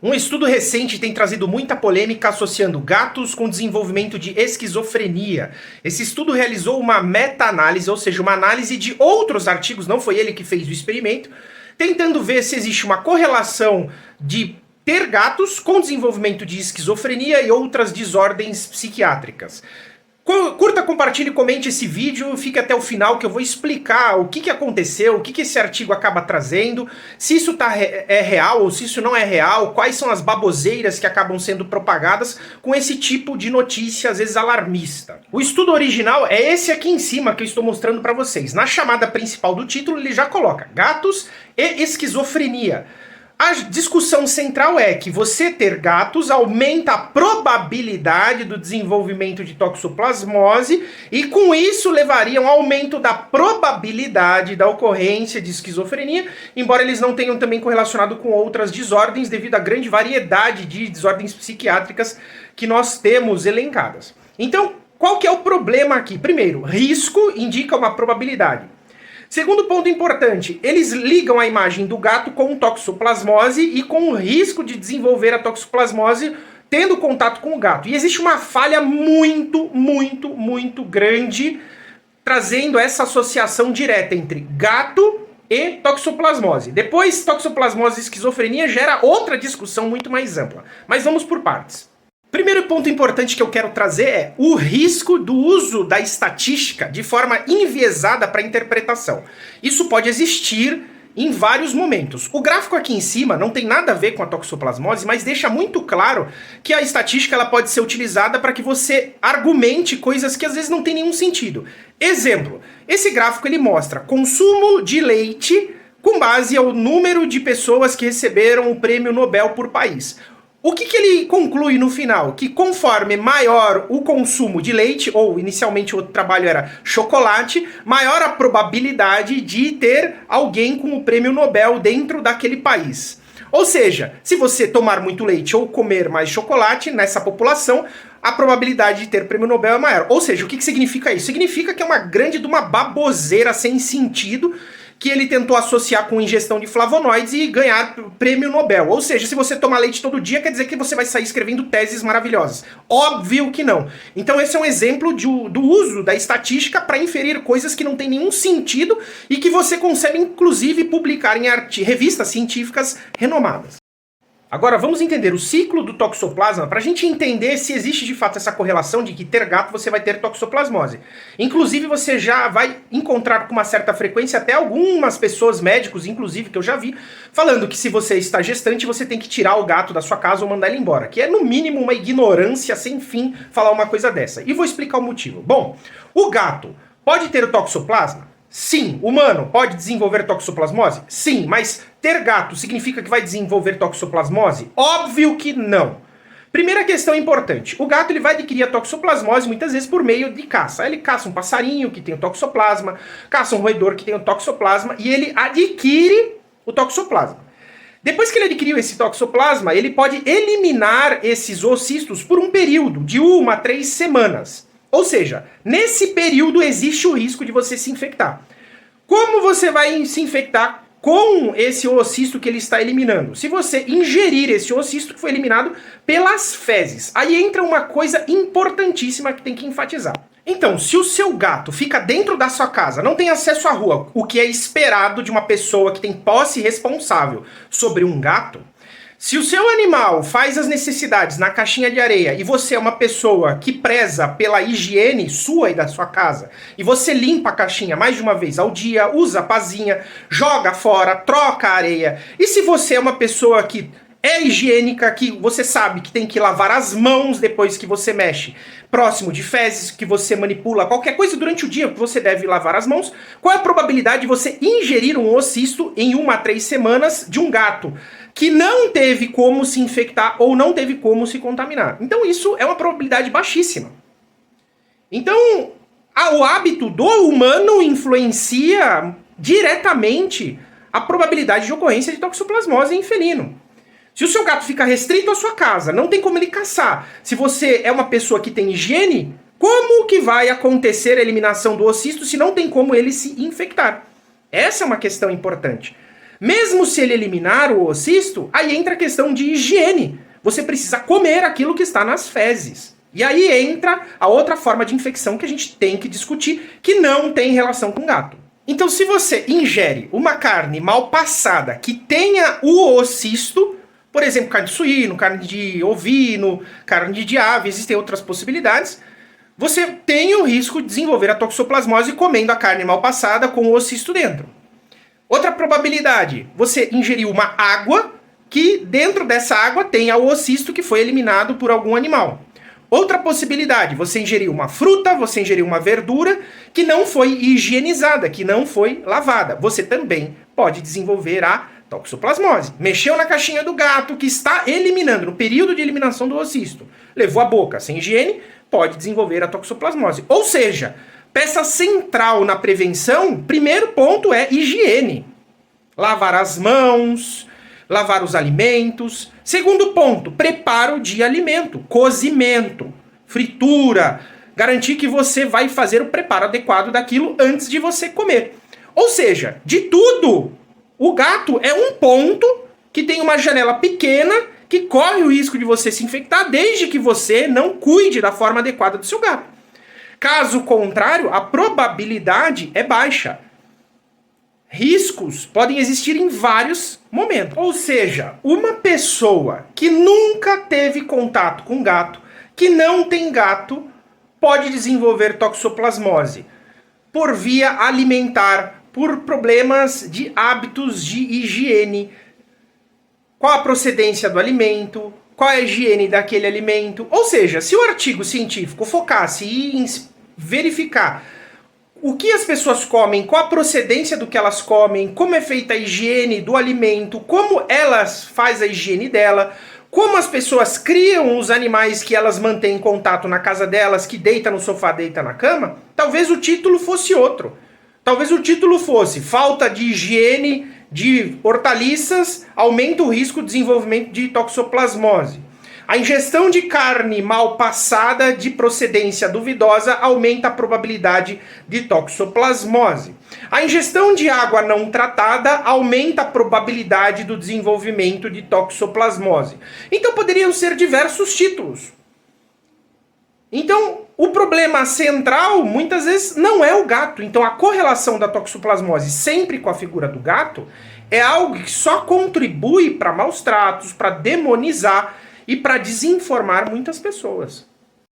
Um estudo recente tem trazido muita polêmica associando gatos com desenvolvimento de esquizofrenia. Esse estudo realizou uma meta-análise, ou seja, uma análise de outros artigos, não foi ele que fez o experimento, tentando ver se existe uma correlação de ter gatos com desenvolvimento de esquizofrenia e outras desordens psiquiátricas. Curta, compartilhe, comente esse vídeo, fique até o final que eu vou explicar o que aconteceu, o que esse artigo acaba trazendo, se isso é real ou se isso não é real, quais são as baboseiras que acabam sendo propagadas com esse tipo de notícia, às vezes alarmista. O estudo original é esse aqui em cima que eu estou mostrando para vocês. Na chamada principal do título ele já coloca gatos e esquizofrenia. A discussão central é que você ter gatos aumenta a probabilidade do desenvolvimento de toxoplasmose e com isso levaria a um aumento da probabilidade da ocorrência de esquizofrenia, embora eles não tenham também correlacionado com outras desordens devido à grande variedade de desordens psiquiátricas que nós temos elencadas. Então, qual que é o problema aqui? Primeiro, risco indica uma probabilidade. Segundo ponto importante, eles ligam a imagem do gato com toxoplasmose e com o risco de desenvolver a toxoplasmose tendo contato com o gato. E existe uma falha muito grande trazendo essa associação direta entre gato e toxoplasmose. Depois, toxoplasmose e esquizofrenia gera outra discussão muito mais ampla. Mas vamos por partes. Primeiro ponto importante que eu quero trazer é o risco do uso da estatística de forma enviesada para interpretação. Isso pode existir em vários momentos. O gráfico aqui em cima não tem nada a ver com a toxoplasmose, mas deixa muito claro que a estatística ela pode ser utilizada para que você argumente coisas que às vezes não tem nenhum sentido. Exemplo, esse gráfico ele mostra consumo de leite com base ao número de pessoas que receberam o prêmio Nobel por país. O que ele conclui no final? Que conforme maior o consumo de leite, ou inicialmente o outro trabalho era chocolate, maior a probabilidade de ter alguém com o prêmio Nobel dentro daquele país. Ou seja, se você tomar muito leite ou comer mais chocolate nessa população, a probabilidade de ter prêmio Nobel é maior. Ou seja, o que significa isso? Significa que é uma grande de uma baboseira sem sentido que ele tentou associar com ingestão de flavonoides e ganhar prêmio Nobel. Ou seja, se você tomar leite todo dia, quer dizer que você vai sair escrevendo teses maravilhosas. Óbvio que não. Então esse é um exemplo do uso da estatística para inferir coisas que não tem nenhum sentido e que você consegue inclusive publicar em revistas científicas renomadas. Agora vamos entender o ciclo do toxoplasma para a gente entender se existe de fato essa correlação de que ter gato você vai ter toxoplasmose. Inclusive você já vai encontrar com uma certa frequência até algumas pessoas, médicos inclusive, que eu já vi, falando que se você está gestante você tem que tirar o gato da sua casa ou mandar ele embora. Que é no mínimo uma ignorância sem fim falar uma coisa dessa. E vou explicar o motivo. Bom, o gato pode ter o toxoplasma? Sim. Humano pode desenvolver toxoplasmose? Sim, mas ter gato significa que vai desenvolver toxoplasmose? Óbvio que não. Primeira questão importante, o gato ele vai adquirir a toxoplasmose muitas vezes por meio de caça. Ele caça um passarinho que tem o toxoplasma, caça um roedor que tem o toxoplasma e ele adquire o toxoplasma. Depois que ele adquiriu esse toxoplasma, ele pode eliminar esses oocistos por um período de 1 a 3 semanas. Ou seja, nesse período existe o risco de você se infectar. Como você vai se infectar com esse oocisto que ele está eliminando? Se você ingerir esse oocisto que foi eliminado pelas fezes. Aí entra uma coisa importantíssima que tem que enfatizar. Então, se o seu gato fica dentro da sua casa, não tem acesso à rua, o que é esperado de uma pessoa que tem posse responsável sobre um gato, se o seu animal faz as necessidades na caixinha de areia e você é uma pessoa que preza pela higiene sua e da sua casa, e você limpa a caixinha mais de uma vez ao dia, usa a pazinha, joga fora, troca a areia, e se você é uma pessoa que é higiênica, que você sabe que tem que lavar as mãos depois que você mexe próximo de fezes, que você manipula, qualquer coisa durante o dia que você deve lavar as mãos, qual é a probabilidade de você ingerir um oocisto em 1 a 3 semanas de um gato que não teve como se infectar ou não teve como se contaminar? Então isso é uma probabilidade baixíssima. Então o hábito do humano influencia diretamente a probabilidade de ocorrência de toxoplasmose em felino. Se o seu gato fica restrito à sua casa, não tem como ele caçar. Se você é uma pessoa que tem higiene, como que vai acontecer a eliminação do oocisto se não tem como ele se infectar? Essa é uma questão importante. Mesmo se ele eliminar o oocisto, aí entra a questão de higiene. Você precisa comer aquilo que está nas fezes. E aí entra a outra forma de infecção que a gente tem que discutir, que não tem relação com gato. Então, se você ingere uma carne mal passada que tenha o oocisto, por exemplo, carne de suíno, carne de ovino, carne de ave, existem outras possibilidades, você tem o risco de desenvolver a toxoplasmose comendo a carne mal passada com o oocisto dentro. Outra probabilidade, você ingeriu uma água que dentro dessa água tenha o oocisto que foi eliminado por algum animal. Outra possibilidade, você ingeriu uma fruta, você ingeriu uma verdura que não foi higienizada, que não foi lavada. Você também pode desenvolver a toxoplasmose. Mexeu na caixinha do gato que está eliminando, no período de eliminação do oocisto. Levou a boca sem higiene, pode desenvolver a toxoplasmose. Ou seja, peça central na prevenção, primeiro ponto é higiene. Lavar as mãos, lavar os alimentos. Segundo ponto, preparo de alimento, cozimento, fritura. Garantir que você vai fazer o preparo adequado daquilo antes de você comer. Ou seja, de tudo, o gato é um ponto que tem uma janela pequena que corre o risco de você se infectar desde que você não cuide da forma adequada do seu gato. Caso contrário, a probabilidade é baixa. Riscos podem existir em vários momentos. Ou seja, uma pessoa que nunca teve contato com gato, que não tem gato, pode desenvolver toxoplasmose por via alimentar, por problemas de hábitos de higiene. Qual a procedência do alimento? Qual é a higiene daquele alimento? Ou seja, se o artigo científico focasse em verificar o que as pessoas comem, qual a procedência do que elas comem, como é feita a higiene do alimento, como elas fazem a higiene dela, como as pessoas criam os animais que elas mantêm em contato na casa delas, que deita no sofá, deita na cama, talvez o título fosse outro. Talvez o título fosse falta de higiene de hortaliças aumenta o risco de desenvolvimento de toxoplasmose. A ingestão de carne mal passada de procedência duvidosa aumenta a probabilidade de toxoplasmose. A ingestão de água não tratada aumenta a probabilidade do desenvolvimento de toxoplasmose. Então poderiam ser diversos títulos. Então, o problema central, muitas vezes, não é o gato. Então, a correlação da toxoplasmose sempre com a figura do gato é algo que só contribui para maus tratos, para demonizar e para desinformar muitas pessoas.